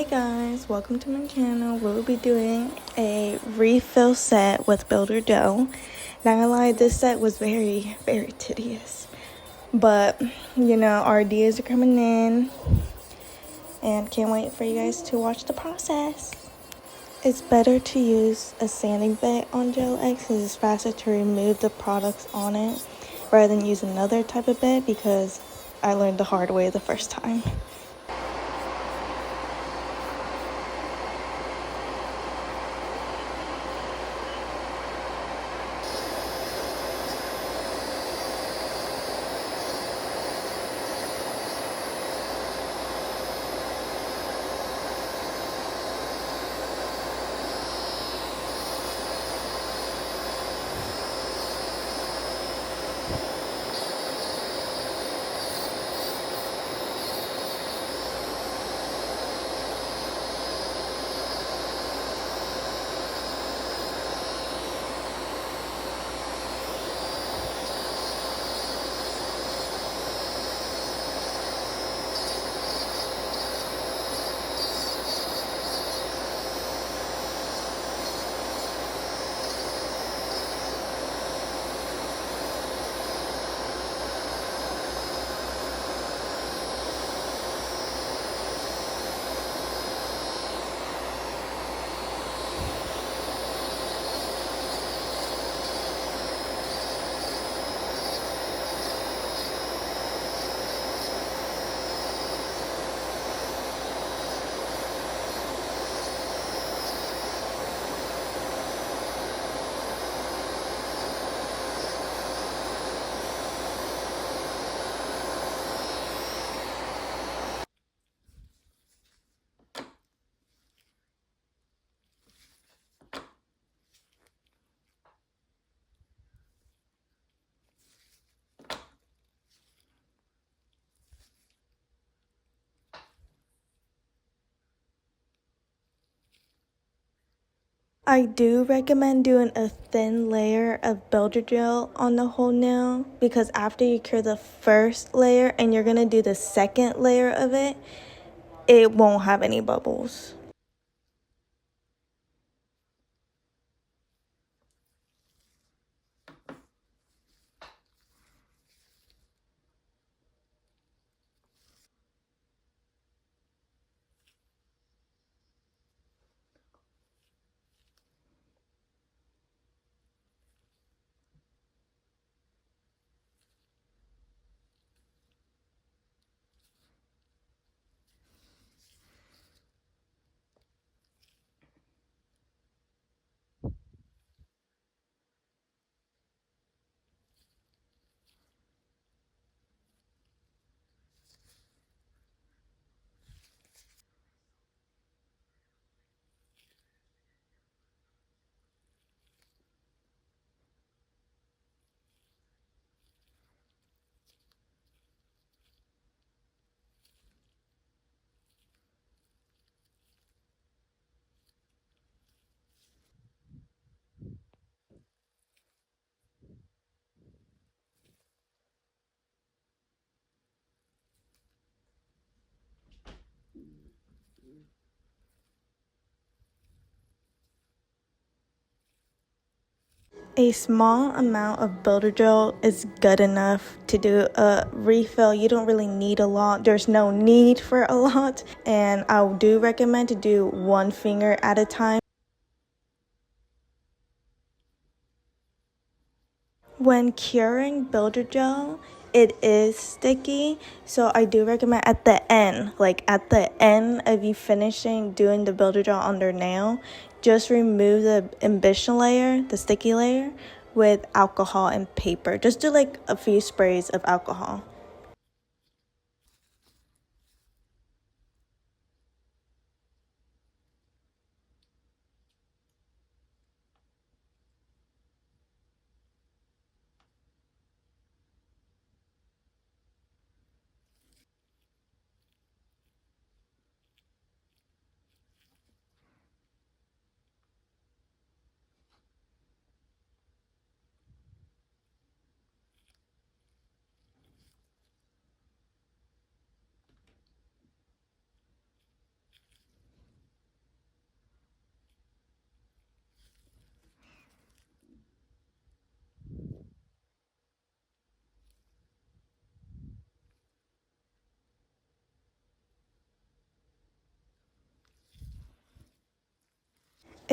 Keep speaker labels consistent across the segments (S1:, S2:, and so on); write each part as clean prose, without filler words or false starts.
S1: Hey guys, welcome to my channel. We'll be doing a refill set with builder dough. Not gonna lie, this set was very tedious, but you know, our ideas are coming in and can't wait for you guys to watch the process. It's better to use a sanding bit on Gel X because it's faster to remove the products on it rather than use another type of bit, because I learned the hard way the first time. I do recommend doing a thin layer of builder gel on the whole nail, because after you cure the first layer and you're gonna do the second layer of it, it won't have any bubbles. A small amount of builder gel is good enough to do a refill. You don't really need a lot. There's no need for a lot. And I do recommend to do one finger at a time. When curing builder gel, it is sticky, so I do recommend at the end, like at the end of you finishing doing the builder gel on their nail, just remove the ambition layer, the sticky layer, with alcohol and paper. Just do like a few sprays of alcohol.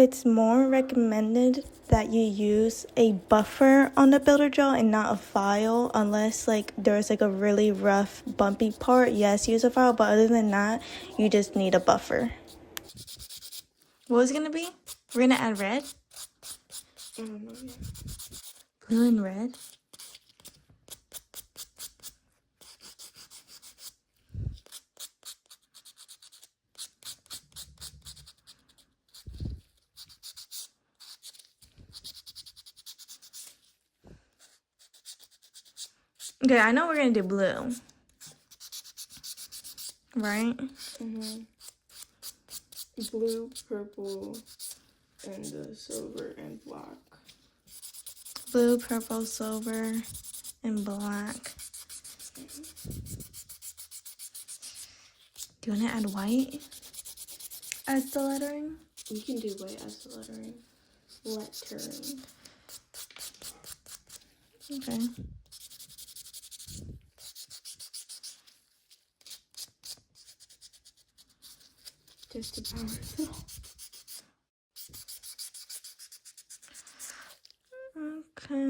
S1: it's more recommended that you use a buffer on the builder gel and not a file, unless like there's like a really rough bumpy part. Yes, use a file, but other than that, you just need a buffer. What was it gonna be? We're gonna add red?
S2: I don't know yet.
S1: Blue and red? Okay, I know we're gonna do blue. Right?
S2: Blue, purple, and silver and black.
S1: Blue, purple, silver, and black. Do you want to add white as the lettering?
S2: You can do white as the lettering. Lettering.
S1: Okay.
S2: Just to power it off.
S1: Okay.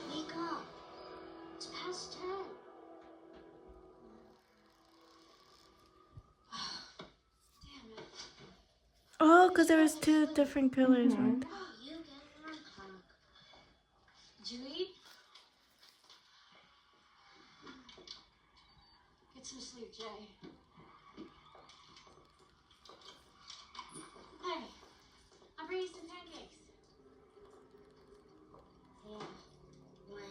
S3: Wake up. It's past 10. Damn it.
S1: Oh, because there was two different colors, weren't there?
S3: Oh, you get warm, punk. Did you eat? Get some sleep, Jay. Hey, I'll bring you some pancakes. Yeah. When?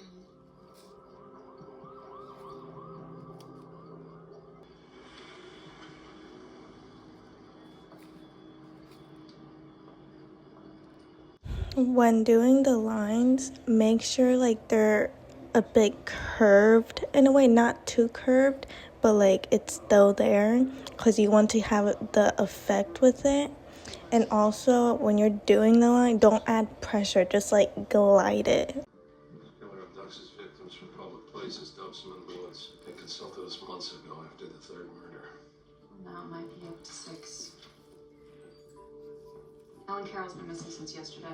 S1: When doing the lines, make sure like they're a bit curved in a way, not too curved, but like it's still there because you want to have the effect with it. And also when you're doing the line, don't add pressure, just like glide it.
S4: Killer abducts his victims from public places, dumps them in the woods. They consulted us months ago after the third murder.
S3: Now it might be up to 6. Ellen Carroll's been missing since yesterday.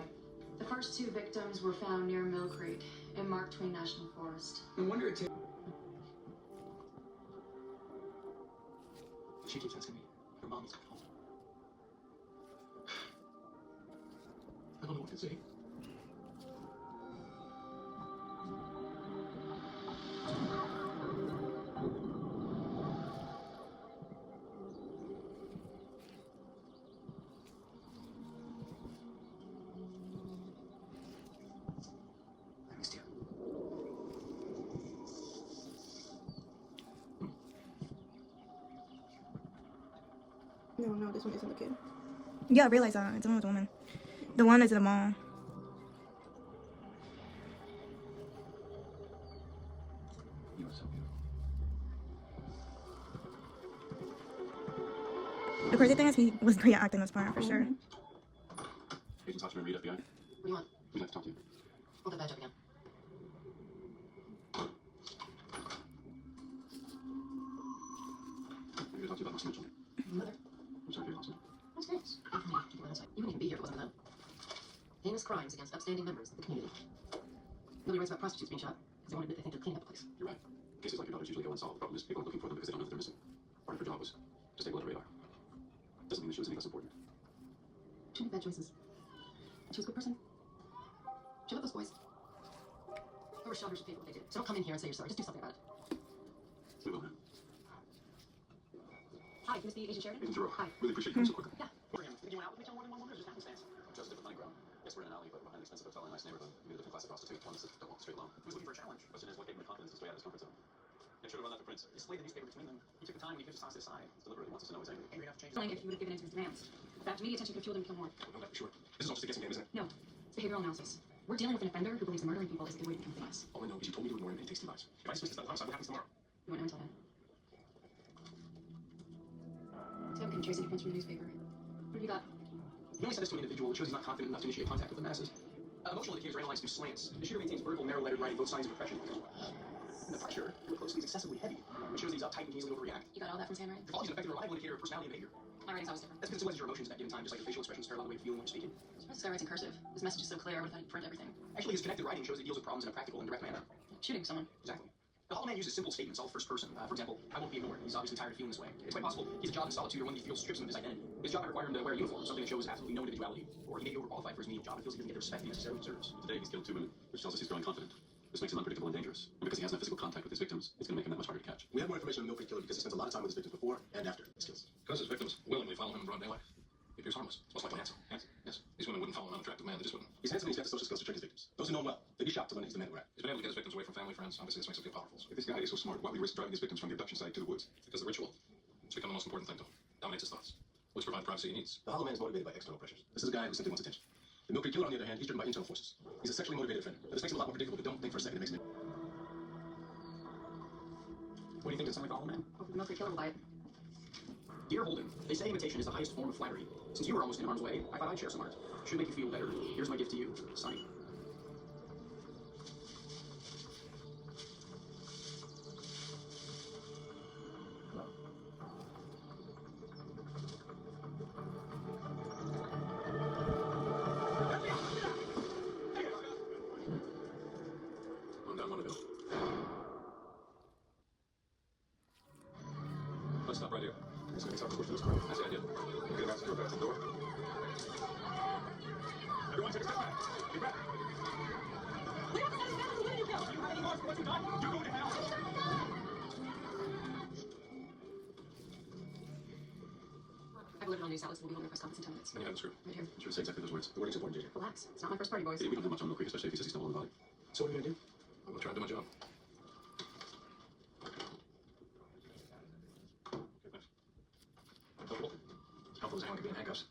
S3: The first 2 victims were found near Mill Creek in Mark Twain National Forest.
S4: No wonder it takes. She keeps asking me, her mom's coming home. I don't know what to say. I missed you.
S2: No, this one isn't the kid.
S1: Yeah, I realize that. It's another woman. The one is in the mall.
S4: You are so beautiful.
S1: The crazy thing is he was great at acting this part for sure.
S4: Agent Hotchman, read FBI.
S3: What do you want?
S4: We'd like to talk to you.
S3: Hold that badge up again.
S4: I'm here to talk to you about my son, children.
S3: Mother.
S4: I'm sorry for your loss.
S3: What's this? You wouldn't even be here if it wasn't for them. Heinous crimes against upstanding members of the community. Nobody writes about prostitutes being shot because they won't admit they think they're cleaning up the place.
S4: You're right. Cases like your daughter's usually go unsolved. The problem is people aren't looking for them because they don't know that they're missing. Part of her job was to stay below the radar. Doesn't mean that she was any less important.
S3: She made bad choices. She was a good person. She loved those boys. Whoever shot her should pay for what they did. So don't come in here and say you're sorry. Just do something about it.
S4: We will, man.
S3: Hi, Miss the Agent Sheridan?
S4: Agent Giroux,
S3: Hi.
S4: really appreciate you coming so quickly.
S3: Yeah.
S4: Think you went out with me on more than one murder? Just happenstance. Just a different money ground. Yes, we're in an alley, but behind an expensive hotel in a nice neighborhood. We need a different class of prostitute, ones that don't walk the straight line. He was looking for a challenge. Question is, what gave him the confidence to sway out of his comfort zone? Make sure to run that to Prince. He splayed the newspaper between them. He took the time and he could just toss it aside. He's deliberate. He wants us to know he's angry. Angry enough to change.
S3: Feeling if you would have given in to his demands. That media attention could fuel them to kill more.
S4: I don't know that for sure. This is all just a guessing game, isn't it?
S3: No. It's behavioral analysis. We're dealing with an offender who believes murdering people is a good way to become famous.
S4: All I know is you told me to ignore him and he takes 2 lives. If I dismiss this out of homicide, what happens tomorrow?
S3: You won't know until then. Tabby couldn't trace any prints from the newspaper. What have you got?
S4: He only sent this to an individual that shows he's not confident enough to initiate contact with the masses. Emotional indicators are analyzed through slants. The shooter maintains vertical, narrow-lettered writing, both signs of repression. And the pressure, really closely, is excessively heavy. It shows that he's uptight and easily overreact.
S3: You got all that from his handwriting?
S4: Your quality is an effective and reliable indicator of personality and behavior.
S3: My writing's always different.
S4: That's because it symbolizes your emotions at that given time, just like your facial expressions parallel the way you feel when you're speaking.
S3: This guy writes in cursive. His message is so clear, I would have thought he'd print everything.
S4: Actually, his connected writing shows he deals with problems in a practical and direct manner.
S3: Shooting someone.
S4: Exactly. The Hollow Man uses simple statements, all first person. For example, I won't be ignored. He's obviously tired of feeling this way. It's quite possible he's a job in solitude or one that he feels strips him of his identity. His job might require him to wear a uniform, something that shows absolutely no individuality. Or he may be overqualified for his menial job and feels he doesn't get the respect he necessarily deserves. Today, he's killed 2 women, which tells us he's growing confident. This makes him unpredictable and dangerous. And because he has no physical contact with his victims, it's going to make him that much harder to catch. We have more information on the Mill Creek killer because he spends a lot of time with his victims before and after his kills. Because his victims willingly follow him in broad daylight. He appears harmless. Most likely handsome. Yes. These women wouldn't follow an unattractive man. They just wouldn't. He's handsome and he's got the social skills to trick his victims. Those who know him well, they'd be shocked to learn he's the man who He's been able to get his victims away from family, friends. Obviously, this makes him feel powerful. If this guy is so smart, why would he risk driving his victims from the abduction site to the woods? Because the ritual has become the most important thing to him. Dominates his thoughts, which provide the privacy he needs. The Hollow Man is motivated by external pressures. This is a guy who simply wants attention. The Mill Creek killer, on the other hand, he's driven by internal forces. He's a sexually motivated offender. Now, this makes him a lot more predictable, but don't think for a second it makes him. What do you think of something like the Hollow Man?
S3: Hopefully the Mill Creek killer will buy it.
S4: Dear Holden, they say imitation is the highest form of flattery. Since you were almost in harm's way, I thought I'd share some art. Should make you feel better. Here's my gift to you, Sonny. Hello. I'm done, one to go. Let's stop right here. It's going to be tough to push through this crowd. That's the idea. We'll get back to the door. Everyone take a step back. Be back. We have satisfaction with you, Bill. You have any more for what you've done? You go to hell.
S3: I believe it on news outlets. We'll be holding a press conference in 10 minutes.
S4: Then you have the script.
S3: Right here.
S4: You should say exactly those words. The wording's important, JJ.
S3: Relax. It's not my first party, boys.
S4: We don't have much on Mill Creek, especially if he says he's still on the body. So what are you going to do? I'm going to try to do my job. Okay, thanks. Helpful as anyone could be in handcuffs.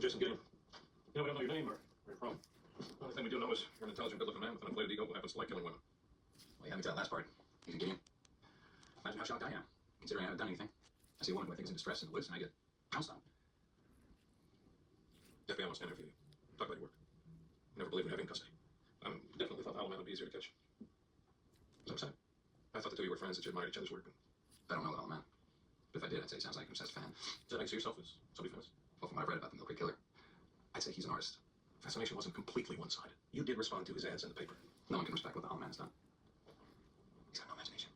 S5: Jason Gideon. You know, we don't know your name or where you're from. The only thing we do know is you're an intelligent, good-looking man with an inflated ego who happens to like killing women.
S4: Well, you haven't got that last part. Jason Gideon. Imagine how shocked I am, considering I haven't done anything. I see a woman who I think is in distress in the woods, and I get pounced on.
S5: FBI wants to interview you. Talk about your work. Never believed in having custody. Definitely thought the Hollow Man would be easier to catch. So upset. I thought the two of you were friends, that you admired each other's work.
S4: I don't know the Hollow Man. But if I did, I'd say he sounds like an obsessed fan.
S5: Does that make you see yourself as somebody famous?
S4: Well, from what I've read about the Mill Creek Killer, I'd say he's an artist.
S5: Fascination wasn't completely one-sided. You did respond to his ads in the paper.
S4: No one can respect what the Hollow Man has done. He's got no imagination.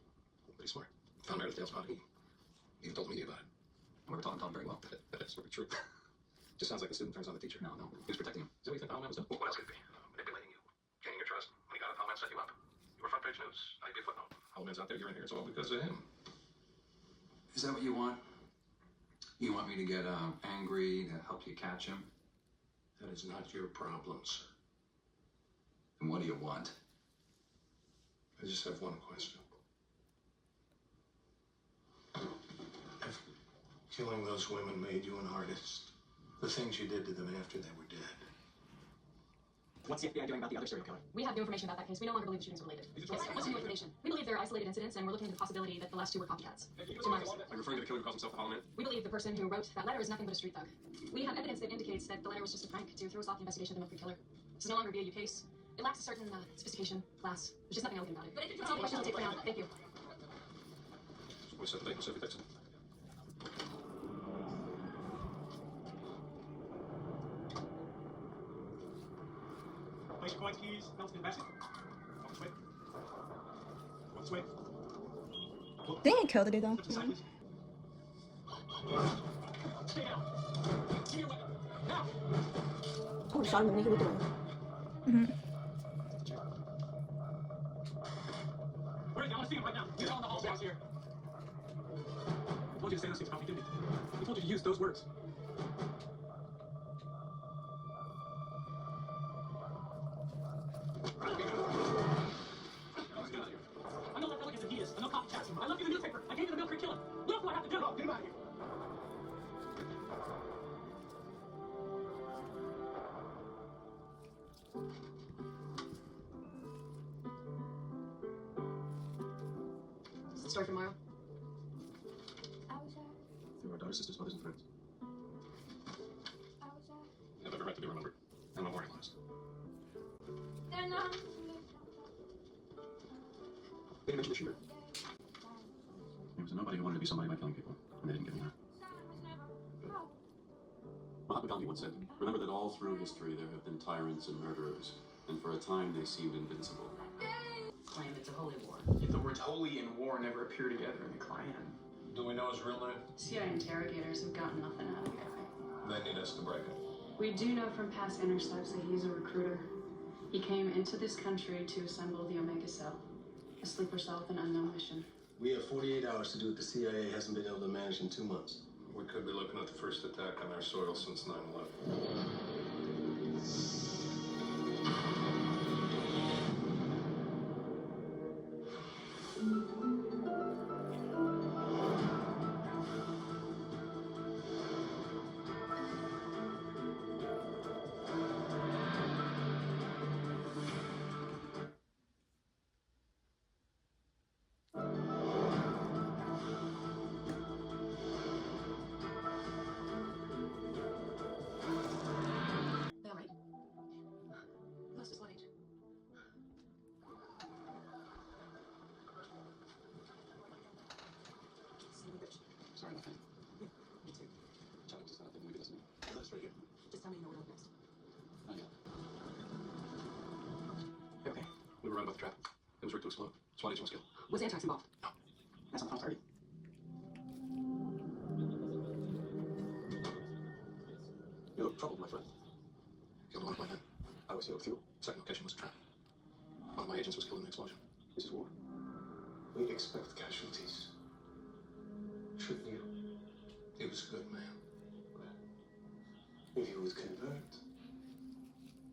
S5: But he's smart. Found Meredith Dale's body. He even told the media about it.
S4: And we were talking to him very well.
S5: That's really true. Just sounds like the student turns on the teacher.
S4: No, he was protecting him.
S5: Is that what you think the Hollow Man was doing? What else could it be? Manipulating you. Gaining your trust. When he got it, Hollow Man set you up. You were front page news. I'd be a footnote. Hollow Man's out there, you're in here. It's all because of him.
S4: Is that what you want? You want me to get angry to help you catch him?
S5: That is not your problems.
S4: And what do you want?
S5: I just have one question. If killing those women made you an artist, the things you did to them after they were dead.
S3: What's the FBI doing about the other serial killer?
S2: We have new information about that case. We no longer believe the shootings were related. What's the new information? We believe they're isolated incidents, and we're looking into the possibility that the last two were copycats.
S5: Are you referring to the killer who calls himself the Hollow Man?
S2: We believe the person who wrote that letter is nothing but a street thug. We have evidence that indicates that the letter was just a prank to throw us off the investigation of the Mill Creek Killer. This is no longer a BAU case. It lacks a certain sophistication, class. There's just nothing elegant about it. But it's all the questions I'll take for now. Thank you.
S5: We said the Pacific Dixon.
S6: Place your coins, keys, belts, and basket. Walk this way. Walk this way.
S1: They ain't killed it though.
S6: Step to the side, please. Stay down. Give me your weapon. Now.
S1: Oh, shot him in the knee with the door.
S6: Where is he? I want to see him right now. He's on the hall downstairs. I told you to say those things about me, didn't I? I told you to use those words. I'm no less elegant than he is. I'm no copycat. I left you the newspaper. I gave you the Mill Creek Killer. What else do I have to do? Get him out of here.
S2: Is the story for tomorrow?
S5: Through our daughters, sisters, mothers, and friends. Have every right to be remembered and memorialized. They mentioned the shooter. He was a nobody who wanted to be somebody by killing people, and they didn't give him that.
S7: Mahatma Gandhi once said, "Remember that all through history there have been tyrants and murderers, and for a time they seemed invincible."
S3: Claim it's a holy war.
S8: Yet the words holy and war never appear together in the Quran.
S5: Do we know his real name?
S9: CIA interrogators have gotten nothing out of the guy.
S5: They need us to break it.
S9: We do know from past intercepts that he's a recruiter. He came into this country to assemble the Omega Cell, a sleeper cell with an unknown mission.
S10: We have 48 hours to do what the CIA hasn't been able to manage in 2 months.
S5: We could be looking at the first attack on our soil since 9/11.
S2: They all right? Lost his luggage.
S4: Sorry, nothing.
S2: Me too.
S4: Chuck just thought maybe listening.
S5: That's right here.
S2: Just tell me you know where to look next.
S4: Not yet.
S5: Okay. We were wrong about the trap. It was rigged to explode. SWAT agent was killed.
S2: Was Antrax involved?
S5: No.
S2: That's not the party.
S5: You look troubled, my friend. Killed one of my men. I was healed through. Second location was a trap. One of my agents was killed in the explosion. This is war. We expect casualties. Shouldn't you? He was a good man.
S10: If he would convert,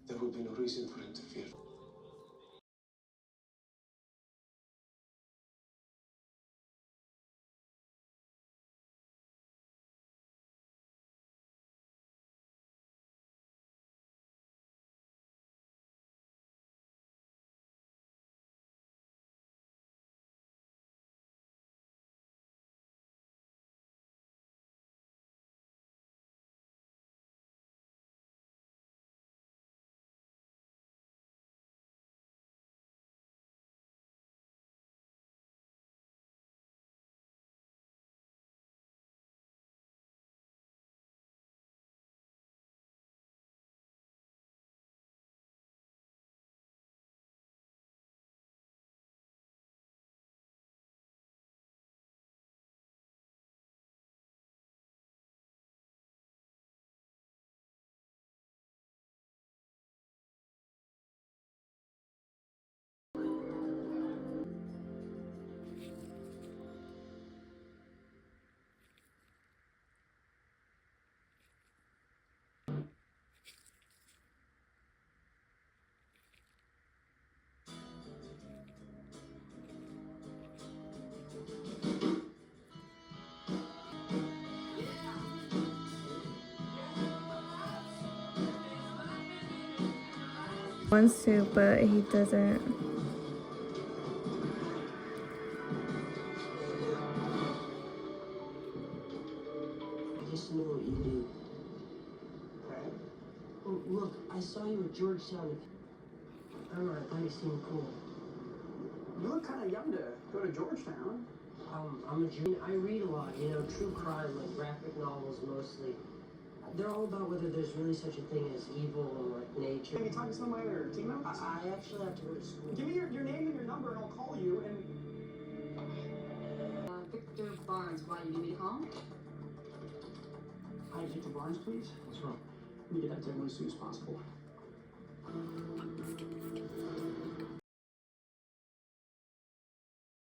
S10: there would be no reason for him to fear.
S1: Wants to, but he doesn't.
S11: I just know what you do.
S6: Okay.
S11: Oh, look, I saw you at Georgetown. I don't know, I thought you seemed cool.
S6: You look kind of young to go to Georgetown.
S11: I'm a junior. I read a lot, you know, true crime, like graphic novels mostly. They're all about whether there's really such a thing as evil and like nature.
S6: Can you talk to some of my other team members?
S11: I actually have to go to school.
S6: Give me your name and your number and I'll call you and...
S2: Victor Barnes, why you need me to call?
S6: Hi, Victor Barnes, please.
S5: What's wrong?
S6: Let me get that to everyone as soon as possible.